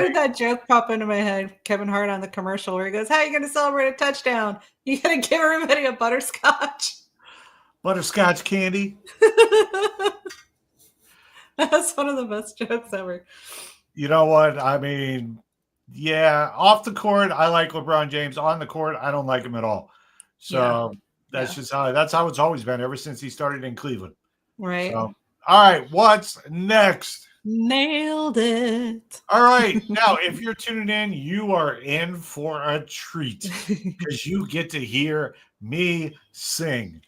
did that joke pop into my head? Kevin Hart on the commercial where he goes, "How are you going to celebrate a touchdown? You got to give everybody a butterscotch candy." That's one of the best jokes ever. You know what? I mean, off the court, I like LeBron James. On the court, I don't like him at all. So that's just how it's always been ever since he started in Cleveland. Right. So, all right, what's next? Nailed it. All right. Now, if you're tuning in, you are in for a treat because you get to hear me sing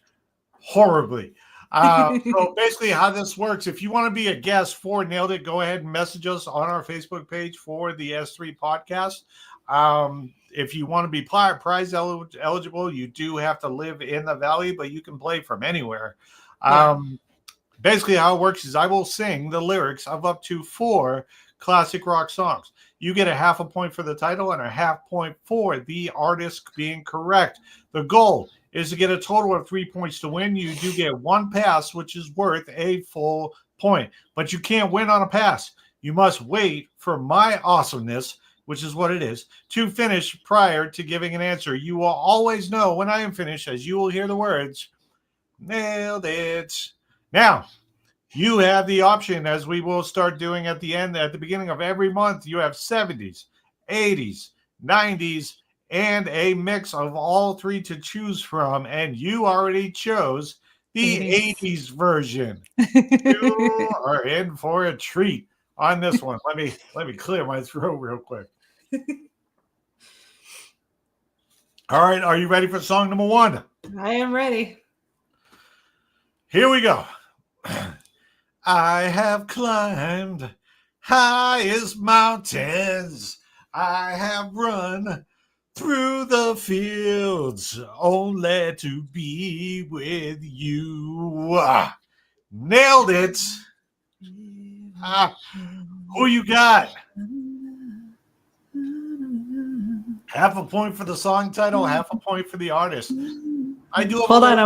horribly. So basically how this works, if you want to be a guest for Nailed It, go ahead and message us on our Facebook page for the S3 podcast. If you want to be prize eligible, you do have to live in the Valley, but you can play from anywhere. Basically, how it works is I will sing the lyrics of up to 4 classic rock songs. You get a half a point for the title and a half point for the artist being correct. The goal is to get a total of 3 points to win. You do get one pass, which is worth a full point. But you can't win on a pass. You must wait for my awesomeness, which is what it is, to finish prior to giving an answer. You will always know when I am finished, as you will hear the words, nailed it. Now, you have the option, as we will start doing at the beginning of every month. You have 70s, 80s, 90s, and a mix of all three to choose from. And you already chose the 80s version. You are in for a treat on this one. Let me clear my throat real quick. All right, are you ready for song number 1? I am ready. Here we go. I have climbed highest mountains. I have run through the fields only to be with you. Nailed it. Who you got? Half a point for the song title, half a point for the artist. I do. Hold on, I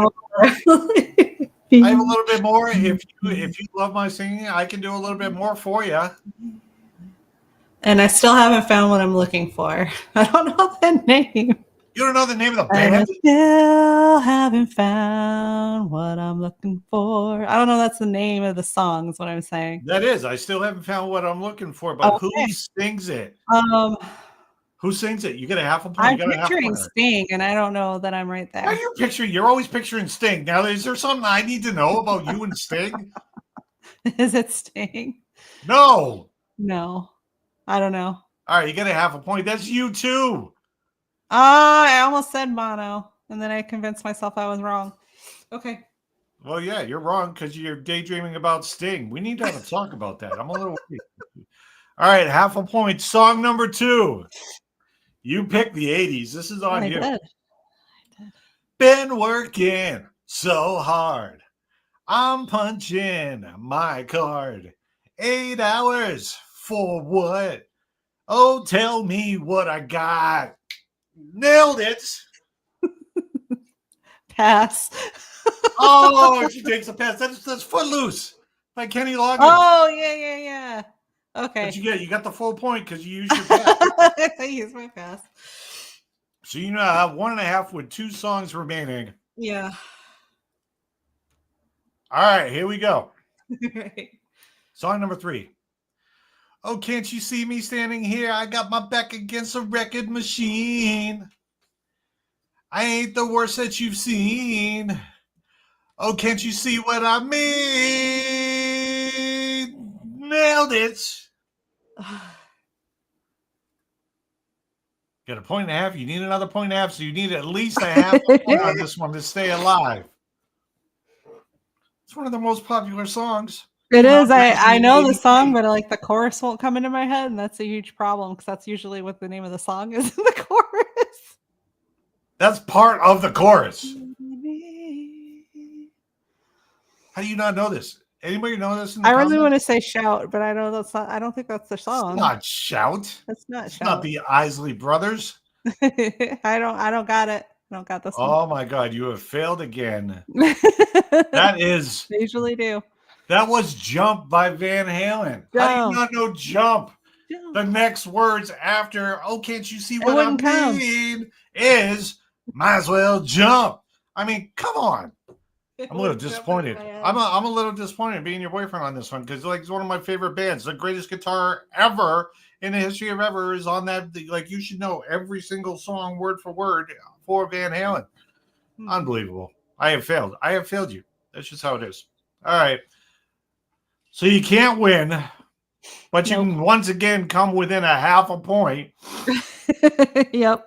have a little bit more. If you love my singing, I can do a little bit more for you. And I still haven't found what I'm looking for. I don't know the name. You don't know the name of the band? I still haven't found what I'm looking for. I don't know. That's the name of the song. Is what I'm saying. That is. I still haven't found what I'm looking for. But okay. Who sings it? Who sings it? You get a half a point. I'm picturing Sting, and I don't know that I'm right there. Are you picturing? You're always picturing Sting. Now, is there something I need to know about you and Sting? Is it Sting? No. No. I don't know. All right, you get a half a point. That's you too. I almost said mono, and then I convinced myself I was wrong. Okay. Well, yeah, you're wrong because you're daydreaming about Sting. We need to have a talk about that. I'm a little worried. All right, half a point. Song number 2. You picked the 80s. This is on you. I did. Been working so hard. I'm punching my card. 8 hours for what? Oh, tell me what I got. Nailed it. Pass. Oh, she takes a pass. That's Footloose by Kenny Loggins. Oh, yeah. Okay. But you got the full point because you used your pass. I used my pass. So you now have 1.5 with 2 songs remaining. Yeah. All right, here we go. Right. Song number 3. Oh, can't you see me standing here? I got my back against a record machine. I ain't the worst that you've seen. Oh, can't you see what I mean? Nailed it. Got a 1.5. You need another 1.5, so you need at least a half a point on this one to stay alive. It's one of the most popular songs. It is. I know the song, but like the chorus won't come into my head, and that's a huge problem because that's usually what the name of the song is in the chorus. That's part of the chorus. How do you not know this? Anybody know this? I really want to say Shout, but I know that's not. I don't think that's the song. It's not Shout. That's not it's Shout. Not the Isley Brothers. I don't got it. I don't got this one. Oh my God, you have failed again. That is. They usually do. That was Jump by Van Halen. Jump. How do you not know Jump? The next words after, oh, can't you see what I mean? Is might as well jump. I mean, come on. I'm a little disappointed. I'm a little disappointed being your boyfriend on this one because like it's one of my favorite bands. The greatest guitar ever in the history of ever is on that. Like you should know every single song word for word for Van Halen. Unbelievable. I have failed. I have failed you. That's just how it is. All right. So you can't win, but you can once again come within a half a point. Yep.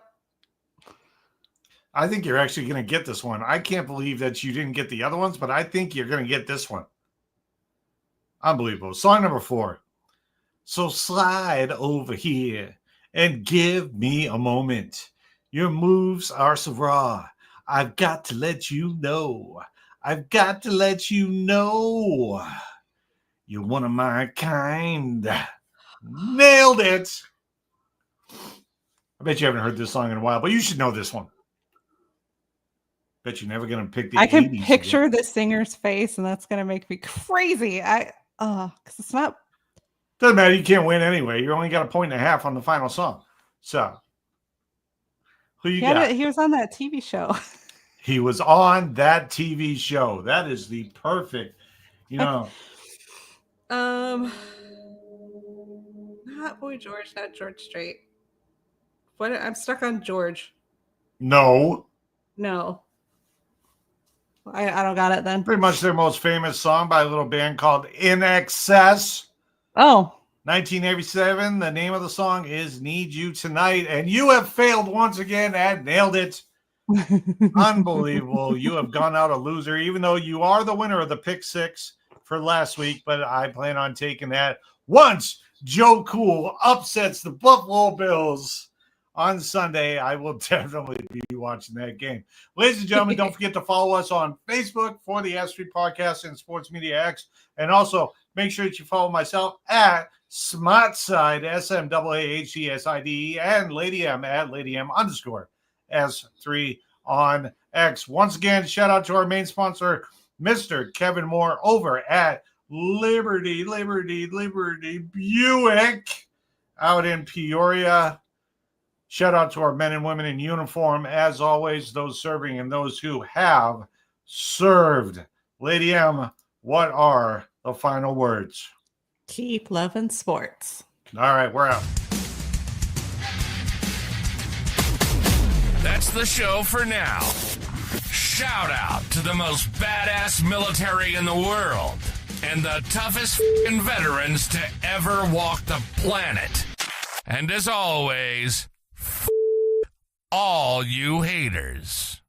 I think you're actually going to get this one. I can't believe that you didn't get the other ones, but I think you're going to get this one. Unbelievable. Song number 4. So slide over here and give me a moment. Your moves are so raw. I've got to let you know. I've got to let you know. You're one of my kind. Nailed it. I bet you haven't heard this song in a while, but you should know this one. Bet you're never going to pick the I can 80s picture again. the singer's face, and that's going to make me crazy. Because it's not. Doesn't matter. You can't win anyway. You only got 1.5 points on the final song. So, who you got? He was on that TV show. He was on that TV show. That is the perfect, Not Boy George, not George Strait. What? I'm stuck on George. No. I don't got it then. Pretty much their most famous song by a little band called In Excess. Oh. 1987. The name of the song is Need You Tonight. And you have failed once again and nailed it. Unbelievable. You have gone out a loser, even though you are the winner of the pick 6 for last week. But I plan on taking that once Joe Cool upsets the Buffalo Bills on Sunday. I will definitely be watching that game. Ladies and gentlemen, don't forget to follow us on Facebook for the S3 Podcast and Sports Media X. And also make sure that you follow myself at Smartside, SMAAHDSIDE, and Lady M at Lady M_S3 on X. Once again, shout out to our main sponsor, Mr. Kevin Moore over at Liberty Buick out in Peoria. Shout out to our men and women in uniform, as always, those serving and those who have served. Lady M, what are the final words? Keep loving sports. All right, we're out. That's the show for now. Shout out to the most badass military in the world and the toughest veterans to ever walk the planet. And as always, all you haters.